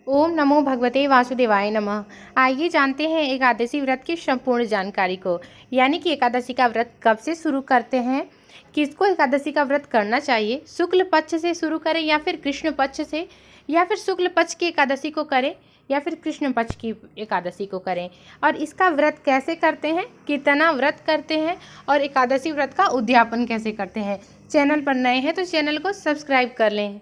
ओम नमो भगवते वासुदेवाय नमः। आइए जानते हैं एकादशी व्रत की संपूर्ण जानकारी को। यानी कि एकादशी का व्रत कब से शुरू करते हैं, किसको एकादशी का व्रत करना चाहिए, शुक्ल पक्ष से शुरू करें या फिर कृष्ण पक्ष से, या फिर शुक्ल पक्ष की एकादशी को करें या फिर कृष्ण पक्ष की एकादशी को करें, और इसका व्रत कैसे करते हैं, कितना व्रत करते हैं और एकादशी व्रत का उद्यापन कैसे करते हैं। चैनल पर नए हैं तो चैनल को सब्सक्राइब कर लें।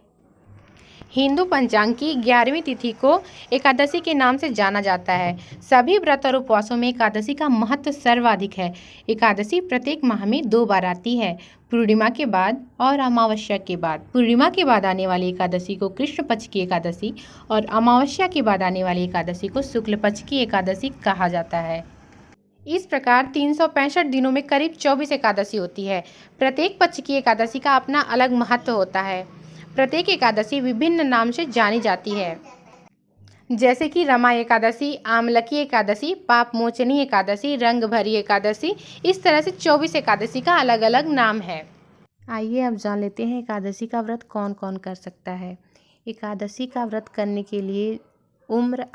हिंदू पंचांग की 11वीं तिथि को एकादशी के नाम से जाना जाता है। सभी व्रत और उपवासों में एकादशी का महत्व सर्वाधिक है। एकादशी प्रत्येक माह में 2 बार आती है, पूर्णिमा के बाद और अमावस्या के बाद। पूर्णिमा के बाद आने वाली एकादशी को कृष्ण पक्ष की एकादशी और अमावस्या के बाद आने वाली एकादशी को शुक्ल पक्ष की एकादशी कहा जाता है। इस प्रकार 365 दिनों में करीब 24 एकादशी होती है। प्रत्येक पक्ष की एकादशी का अपना अलग महत्व होता है। प्रत्येक एकादशी विभिन्न नाम से जानी जाती है, जैसे कि रमा एकादशी, आमलकी एकादशी, पाप मोचनी एकादशी, रंग भरी एकादशी। इस तरह से 24 एकादशी का अलग अलग नाम है। आइए अब जान लेते हैं एकादशी का व्रत कौन कौन कर सकता है। एकादशी का व्रत करने के लिए उम्र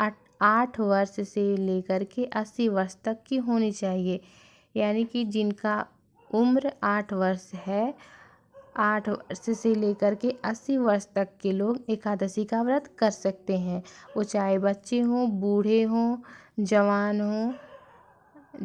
8 वर्ष से लेकर के 80 वर्ष तक की होनी चाहिए। यानी कि जिनका उम्र 8 वर्ष है, 8 वर्ष से लेकर के 80 वर्ष तक के लोग एकादशी का व्रत कर सकते हैं। वो चाहे बच्चे हों, बूढ़े हों, जवान हों,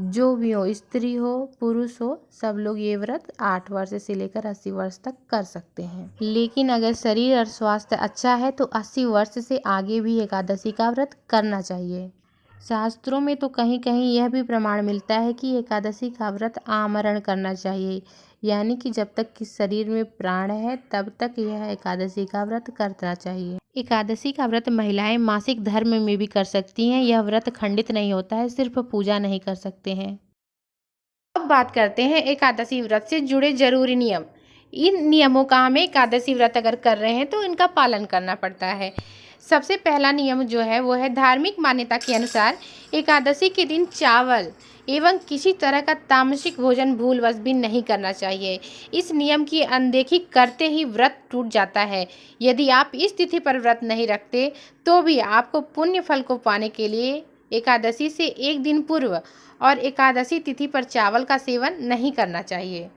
जो भी हो, स्त्री हो, पुरुष हो, सब लोग ये व्रत 8 वर्ष से लेकर 80 वर्ष तक कर सकते हैं। लेकिन अगर शरीर और स्वास्थ्य अच्छा है तो 80 वर्ष से आगे भी एकादशी का व्रत करना चाहिए। शास्त्रों में तो कहीं कहीं यह भी प्रमाण मिलता है कि एकादशी का व्रत आमरण करना चाहिए। यानी कि जब तक कि शरीर में प्राण है तब तक यह एकादशी का व्रत करना चाहिए। एकादशी का व्रत महिलाएं मासिक धर्म में भी कर सकती हैं। यह व्रत खंडित नहीं होता है, सिर्फ पूजा नहीं कर सकते हैं। अब बात करते हैं एकादशी व्रत से जुड़े जरूरी नियम। इन नियमों का हमें एकादशी व्रत अगर कर रहे हैं तो इनका पालन करना पड़ता है। सबसे पहला नियम जो है वो है, धार्मिक मान्यता के अनुसार एकादशी के दिन चावल एवं किसी तरह का तामसिक भोजन भूलवश भी नहीं करना चाहिए। इस नियम की अनदेखी करते ही व्रत टूट जाता है। यदि आप इस तिथि पर व्रत नहीं रखते तो भी आपको पुण्य फल को पाने के लिए एकादशी से एक दिन पूर्व और एकादशी तिथि पर चावल का सेवन नहीं करना चाहिए।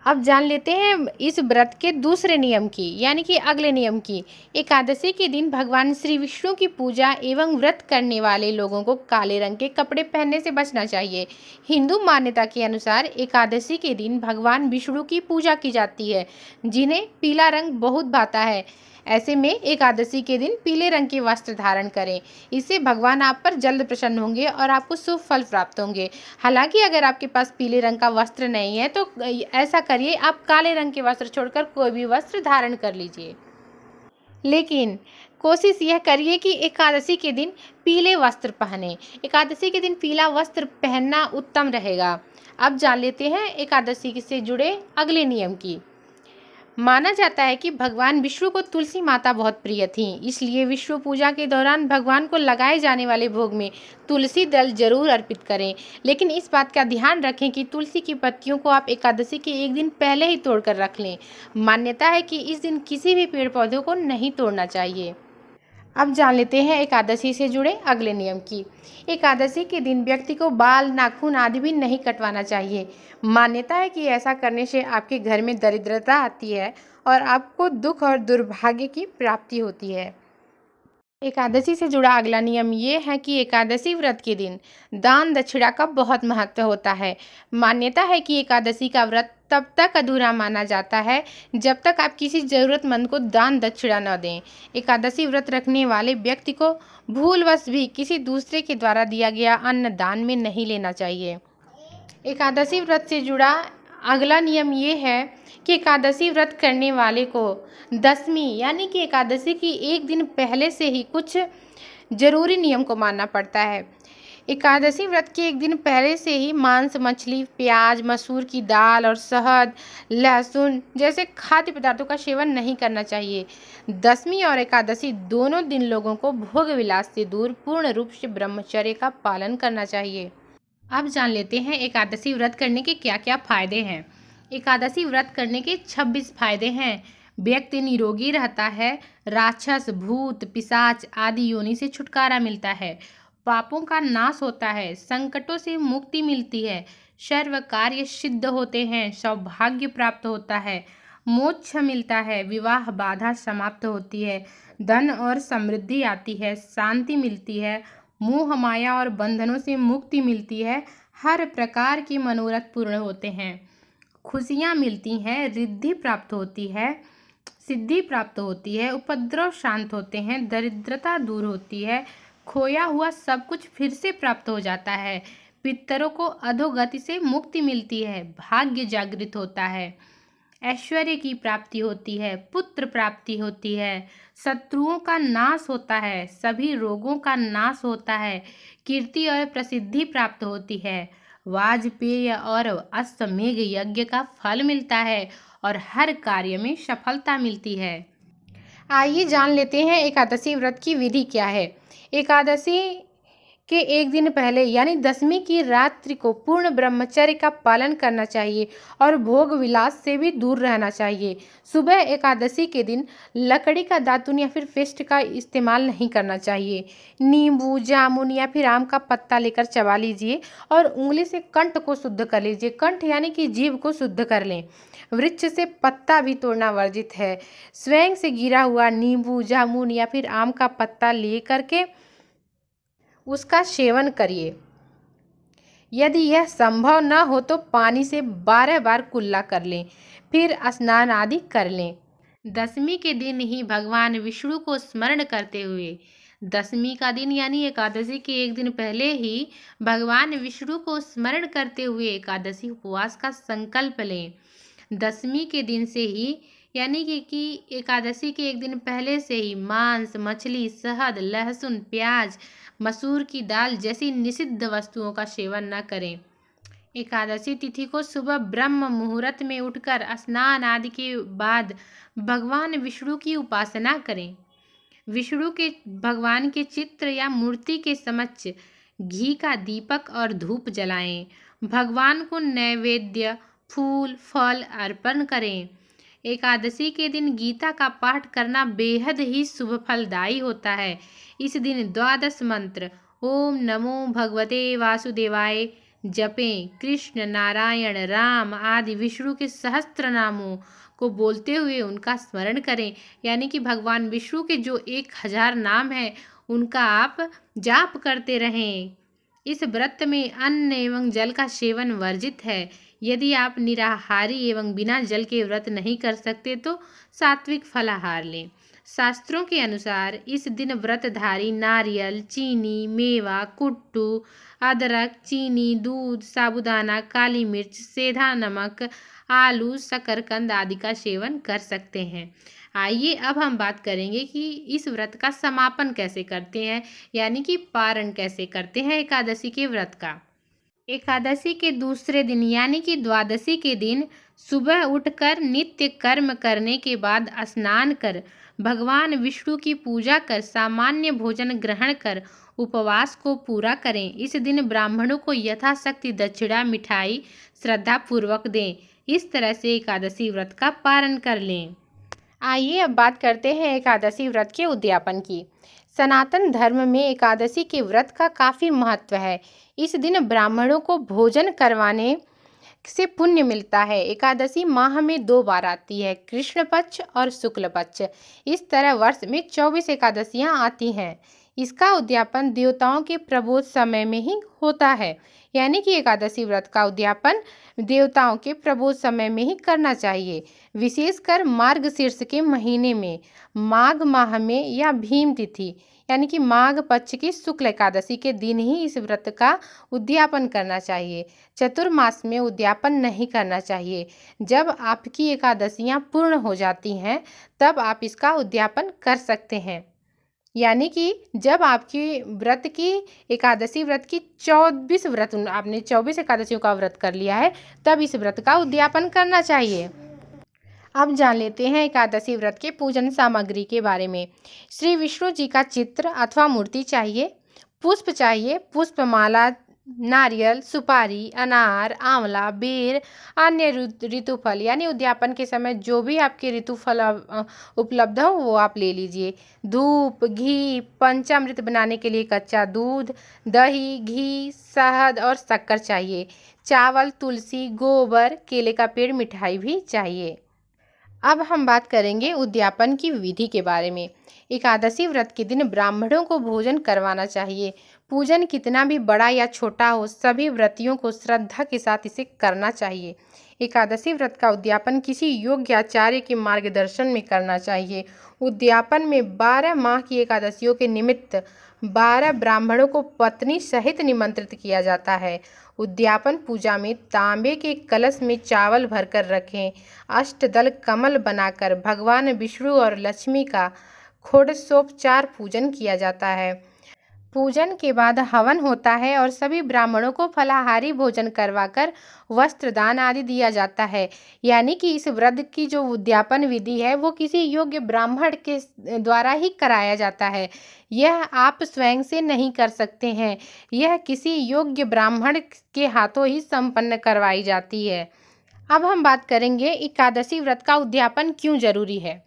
अब जान लेते हैं इस व्रत के दूसरे नियम की, यानी कि अगले नियम की। एकादशी के दिन भगवान श्री विष्णु की पूजा एवं व्रत करने वाले लोगों को काले रंग के कपड़े पहनने से बचना चाहिए। हिंदू मान्यता के अनुसार एकादशी के दिन भगवान विष्णु की पूजा की जाती है, जिन्हें पीला रंग बहुत भाता है। ऐसे में एकादशी के दिन पीले रंग के वस्त्र धारण करें। इससे भगवान आप पर जल्द प्रसन्न होंगे और आपको शुभ फल प्राप्त होंगे। हालांकि अगर आपके पास पीले रंग का वस्त्र नहीं है तो ऐसा करिए, आप काले रंग के वस्त्र छोड़कर कोई भी वस्त्र धारण कर लीजिए। लेकिन कोशिश यह करिए कि एकादशी के दिन पीले वस्त्र पहने। एकादशी के दिन पीला वस्त्र पहनना उत्तम रहेगा। अब जान लेते हैं एकादशी से जुड़े अगले नियम की। माना जाता है कि भगवान विष्णु को तुलसी माता बहुत प्रिय थीं, इसलिए विष्णु पूजा के दौरान भगवान को लगाए जाने वाले भोग में तुलसी दल जरूर अर्पित करें। लेकिन इस बात का ध्यान रखें कि तुलसी की पत्तियों को आप एकादशी के एक दिन पहले ही तोड़कर रख लें। मान्यता है कि इस दिन किसी भी पेड़ पौधों को नहीं तोड़ना चाहिए। अब जान लेते हैं एकादशी से जुड़े अगले नियम की। एकादशी के दिन व्यक्ति को बाल, नाखून आदि भी नहीं कटवाना चाहिए। मान्यता है कि ऐसा करने से आपके घर में दरिद्रता आती है और आपको दुख और दुर्भाग्य की प्राप्ति होती है। एकादशी से जुड़ा अगला नियम ये है कि एकादशी व्रत के दिन दान दक्षिणा का बहुत महत्व होता है। मान्यता है कि एकादशी का व्रत तब तक अधूरा माना जाता है जब तक आप किसी ज़रूरतमंद को दान दक्षिणा न दें। एकादशी व्रत रखने वाले व्यक्ति को भूलवश भी किसी दूसरे के द्वारा दिया गया अन्न दान में नहीं लेना चाहिए। एकादशी व्रत से जुड़ा अगला नियम ये है कि एकादशी व्रत करने वाले को दशमी यानी कि एकादशी की एक दिन पहले से ही कुछ जरूरी नियम को मानना पड़ता है। एकादशी व्रत के एक दिन पहले से ही मांस, मछली, प्याज, मसूर की दाल और शहद, लहसुन जैसे खाद्य पदार्थों का सेवन नहीं करना चाहिए। दशमी और एकादशी दोनों दिन लोगों को भोग विलास से दूर पूर्ण रूप से ब्रह्मचर्य का पालन करना चाहिए। अब जान लेते हैं एकादशी व्रत करने के क्या क्या फायदे हैं। एकादशी व्रत करने के 26 फायदे हैं। व्यक्ति निरोगी रहता है, राक्षस, भूत, पिशाच आदि योनि से छुटकारा मिलता है, पापों का नाश होता है, संकटों से मुक्ति मिलती है, सर्व कार्य सिद्ध होते हैं, सौभाग्य प्राप्त होता है, मोक्ष मिलता है, विवाह बाधा समाप्त होती है, धन और समृद्धि आती है, शांति मिलती है, मोह माया और बंधनों से मुक्ति मिलती है, हर प्रकार की मनोरथ पूर्ण होते हैं, खुशियाँ मिलती हैं, रिद्धि प्राप्त होती है, सिद्धि प्राप्त होती है, उपद्रव शांत होते हैं, दरिद्रता दूर होती है, खोया हुआ सब कुछ फिर से प्राप्त हो जाता है, पितरों को अधोगति से मुक्ति मिलती है, भाग्य जागृत होता है, ऐश्वर्य की प्राप्ति होती है, पुत्र प्राप्ति होती है, शत्रुओं का नाश होता है, सभी रोगों का नाश होता है, कीर्ति और प्रसिद्धि प्राप्त होती है, वाजपेय और अश्वमेघ यज्ञ का फल मिलता है और हर कार्य में सफलता मिलती है। आइए जान लेते हैं एकादशी व्रत की विधि क्या है। एकादशी के एक दिन पहले यानी दशमी की रात्रि को पूर्ण ब्रह्मचर्य का पालन करना चाहिए और भोग विलास से भी दूर रहना चाहिए। सुबह एकादशी के दिन लकड़ी का दातुन या फिर फेस्ट का इस्तेमाल नहीं करना चाहिए। नींबू, जामुन या फिर आम का पत्ता लेकर चबा लीजिए और उंगली से कंठ को शुद्ध कर लीजिए। कंठ यानी कि जीभ को शुद्ध कर लें। वृक्ष से पत्ता भी तोड़ना वर्जित है। स्वयं से गिरा हुआ नींबू, जामुन या फिर आम का पत्ता ले करके उसका सेवन करिए। यदि यह संभव न हो तो पानी से 12 बार कुल्ला कर लें, फिर स्नान आदि कर लें। दशमी के दिन ही भगवान विष्णु को स्मरण करते हुए, दशमी का दिन यानी एकादशी के एक दिन पहले ही भगवान विष्णु को स्मरण करते हुए एकादशी उपवास का संकल्प लें। दशमी के दिन से ही यानी कि एकादशी के एक दिन पहले से ही मांस, मछली, शहद, लहसुन, प्याज, मसूर की दाल जैसी निषिद्ध वस्तुओं का सेवन न करें। एकादशी तिथि को सुबह ब्रह्म मुहूर्त में उठकर स्नान आदि के बाद भगवान विष्णु की उपासना करें। विष्णु के भगवान के चित्र या मूर्ति के समक्ष घी का दीपक और धूप जलाएं। भगवान को नैवेद्य, फूल, फल अर्पण करें। एकादशी के दिन गीता का पाठ करना बेहद ही शुभ फलदायी होता है। इस दिन 12 मंत्र ओम नमो भगवते वासुदेवाय जपें। कृष्ण, नारायण, राम आदि विष्णु के सहस्त्र नामों को बोलते हुए उनका स्मरण करें। यानी कि भगवान विष्णु के जो 1000 नाम हैं उनका आप जाप करते रहें। इस व्रत में अन्न एवं जल का सेवन वर्जित है। यदि आप निराहारी एवं बिना जल के व्रत नहीं कर सकते तो सात्विक फलाहार लें। शास्त्रों के अनुसार इस दिन व्रतधारी नारियल, चीनी, मेवा, कुट्टू, अदरक, चीनी, दूध, साबूदाना, काली मिर्च, सेंधा नमक, आलू, शकरकंद आदि का सेवन कर सकते हैं। आइए अब हम बात करेंगे कि इस व्रत का समापन कैसे करते हैं, यानी कि पारण कैसे करते हैं एकादशी के व्रत का। एकादशी के दूसरे दिन यानी कि द्वादशी के दिन सुबह उठकर नित्य कर्म करने के बाद स्नान कर भगवान विष्णु की पूजा कर सामान्य भोजन ग्रहण कर उपवास को पूरा करें। इस दिन ब्राह्मणों को यथाशक्ति दक्षिणा, मिठाई श्रद्धा पूर्वक दें। इस तरह से एकादशी व्रत का पारण कर लें। आइए अब बात करते हैं एकादशी व्रत के उद्यापन की। सनातन धर्म में एकादशी के व्रत का काफ़ी महत्व है। इस दिन ब्राह्मणों को भोजन करवाने से पुण्य मिलता है। एकादशी माह में 2 बार आती है, कृष्ण पक्ष और शुक्ल पक्ष। इस तरह वर्ष में 24 एकादशियाँ आती हैं। इसका उद्यापन देवताओं के प्रबोध समय में ही होता है। यानी कि एकादशी व्रत का उद्यापन देवताओं के प्रबोध समय में ही करना चाहिए, विशेषकर मार्गशीर्ष के महीने में, माघ माह में या भीम तिथि यानी कि माघ पक्ष की शुक्ल एकादशी के दिन ही इस व्रत का उद्यापन करना चाहिए। चतुर्मास में उद्यापन नहीं करना चाहिए। जब आपकी एकादशियाँ पूर्ण हो जाती हैं तब आप इसका उद्यापन कर सकते हैं। यानी कि जब आपकी व्रत की एकादशी व्रत की 24 व्रत आपने 24 एकादशियों का व्रत कर लिया है तब इस व्रत का उद्यापन करना चाहिए। अब जान लेते हैं एकादशी व्रत के पूजन सामग्री के बारे में। श्री विष्णु जी का चित्र अथवा मूर्ति चाहिए, पुष्प चाहिए, पुष्पमाला नारियल, सुपारी, अनार, आंवला, बेर, अन्य ऋतुफल यानी उद्यापन के समय जो भी आपके ऋतुफल उपलब्ध हो वो आप ले लीजिए। धूप, घी, पंचामृत बनाने के लिए कच्चा दूध, दही, घी, शहद और शक्कर चाहिए। चावल, तुलसी, गोबर, केले का पेड़, मिठाई भी चाहिए। अब हम बात करेंगे उद्यापन की विधि के बारे में। एकादशी व्रत के दिन ब्राह्मणों को भोजन करवाना चाहिए। पूजन कितना भी बड़ा या छोटा हो, सभी व्रतियों को श्रद्धा के साथ इसे करना चाहिए। एकादशी व्रत का उद्यापन किसी योग्य आचार्य के मार्गदर्शन में करना चाहिए। उद्यापन में 12 माह की एकादशियों के निमित्त 12 ब्राह्मणों को पत्नी सहित निमंत्रित किया जाता है। उद्यापन पूजा में तांबे के कलश में चावल भरकर रखें। अष्टदल कमल बनाकर भगवान विष्णु और लक्ष्मी का षोडशोपचार पूजन किया जाता है। पूजन के बाद हवन होता है और सभी ब्राह्मणों को फलाहारी भोजन करवाकर वस्त्रदान आदि दिया जाता है। यानी कि इस व्रत की जो उद्यापन विधि है वो किसी योग्य ब्राह्मण के द्वारा ही कराया जाता है। यह आप स्वयं से नहीं कर सकते हैं, यह किसी योग्य ब्राह्मण के हाथों ही संपन्न करवाई जाती है। अब हम बात करेंगे एकादशी व्रत का उद्यापन क्यों जरूरी है।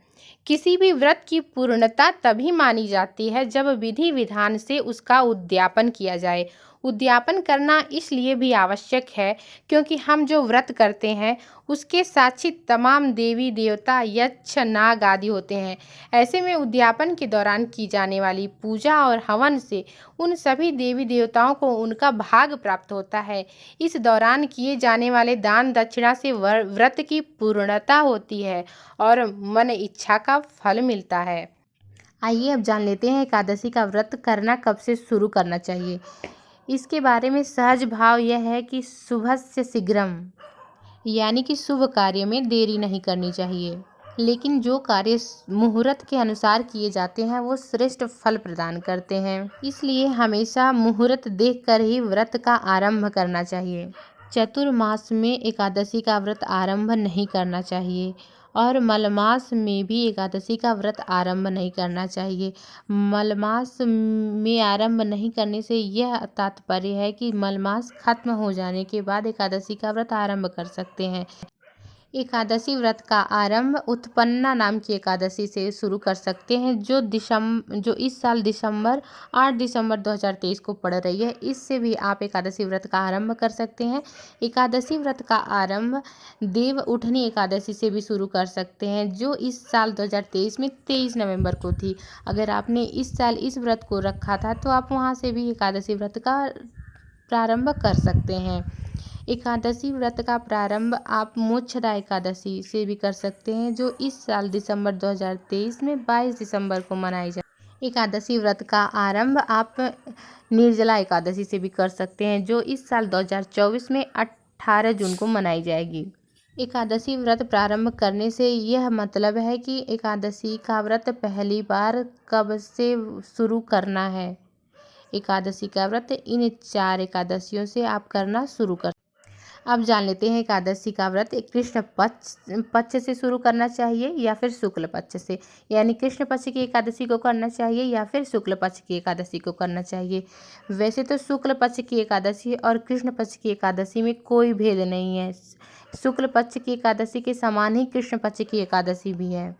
किसी भी व्रत की पूर्णता तभी मानी जाती है जब विधि विधान से उसका उद्यापन किया जाए। उद्यापन करना इसलिए भी आवश्यक है क्योंकि हम जो व्रत करते हैं उसके साक्षी तमाम देवी देवता, यक्ष, नाग आदि होते हैं। ऐसे में उद्यापन के दौरान की जाने वाली पूजा और हवन से उन सभी देवी देवताओं को उनका भाग प्राप्त होता है। इस दौरान किए जाने वाले दान दक्षिणा से व्रत की पूर्णता होती है और मन इच्छा का फल मिलता है। आइए अब जान लेते हैं एकादशी का व्रत करना कब से शुरू करना चाहिए। इसके बारे में सहज भाव यह है कि शुभस्य शीघ्रम, यानी कि शुभ कार्य में देरी नहीं करनी चाहिए। लेकिन जो कार्य मुहूर्त के अनुसार किए जाते हैं वो श्रेष्ठ फल प्रदान करते हैं। इसलिए हमेशा मुहूर्त देखकर ही व्रत का आरंभ करना चाहिए। चतुर्मास में एकादशी का व्रत आरंभ नहीं करना चाहिए और मलमास में भी एकादशी का व्रत आरंभ नहीं करना चाहिए। मलमास में आरंभ नहीं करने से यह तात्पर्य है कि मलमास खत्म हो जाने के बाद एकादशी का व्रत आरंभ कर सकते हैं। एकादशी व्रत का आरंभ उत्पन्ना नाम की एकादशी से शुरू कर सकते हैं जो इस साल 8 दिसंबर 2023 को पड़ रही है। इससे भी आप एकादशी व्रत का आरंभ कर सकते हैं। एकादशी व्रत का आरंभ देव उठनी एकादशी से भी शुरू कर सकते हैं जो इस साल 2023 में 23 नवंबर को थी। अगर आपने इस साल इस व्रत को रखा था तो आप वहाँ से भी एकादशी व्रत का प्रारंभ कर सकते हैं। एकादशी व्रत का प्रारंभ आप मोक्षदा एकादशी से भी कर सकते हैं जो इस साल दिसंबर 2023 में 22 दिसंबर को मनाई जाए। एकादशी व्रत का आरंभ आप निर्जला एकादशी से भी कर सकते हैं जो इस साल 2024 में 18 जून को मनाई जाएगी। एकादशी व्रत प्रारंभ करने से यह मतलब है कि एकादशी का व्रत पहली बार कब से शुरू करना है। एकादशी का व्रत इन 4 एकादशियों से आप करना शुरू कर। अब जान लेते हैं एकादशी का व्रत कृष्ण पक्ष से शुरू करना चाहिए या फिर शुक्ल पक्ष से, यानी कृष्ण पक्ष की एकादशी को करना चाहिए या फिर शुक्ल पक्ष की एकादशी को करना चाहिए। वैसे तो शुक्ल पक्ष की एकादशी और कृष्ण पक्ष की एकादशी में कोई भेद नहीं है। शुक्ल पक्ष की एकादशी के समान ही कृष्ण पक्ष की एकादशी भी है।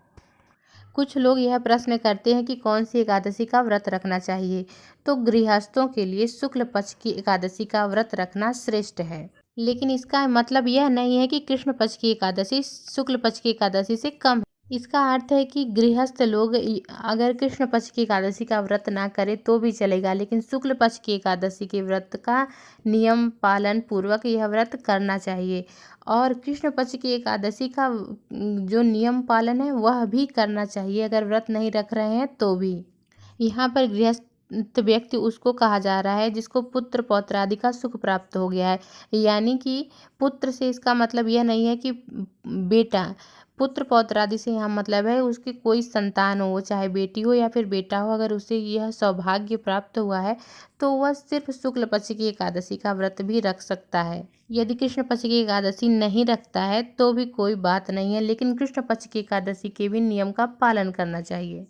कुछ लोग यह प्रश्न करते हैं कि कौन सी एकादशी का व्रत रखना चाहिए, तो गृहस्थों के लिए शुक्ल पक्ष की एकादशी का व्रत रखना श्रेष्ठ है। लेकिन इसका मतलब यह नहीं है कि कृष्ण पक्ष की एकादशी शुक्ल पक्ष की एकादशी से कम है। इसका अर्थ है कि गृहस्थ लोग अगर कृष्ण पक्ष की एकादशी का व्रत ना करें तो भी चलेगा, लेकिन शुक्ल पक्ष की एकादशी के व्रत का नियम पालन पूर्वक यह व्रत करना चाहिए और कृष्ण पक्ष की एकादशी का जो नियम पालन है वह भी करना चाहिए अगर व्रत नहीं रख रहे हैं तो भी। यहाँ पर गृहस्थ व्यक्ति उसको कहा जा रहा है जिसको पुत्र पौत्र आदि का सुख प्राप्त हो गया है। यानी कि पुत्र से इसका मतलब यह नहीं है कि बेटा, पुत्र पौत्र आदि से यहाँ मतलब है उसकी कोई संतान हो, वो चाहे बेटी हो या फिर बेटा हो, अगर उसे यह सौभाग्य प्राप्त हुआ है तो वह सिर्फ शुक्ल पक्ष की एकादशी का व्रत भी रख सकता है। यदि कृष्ण पक्ष की एकादशी नहीं रखता है तो भी कोई बात नहीं है, लेकिन कृष्ण पक्ष की एकादशी के भी नियम का पालन करना चाहिए।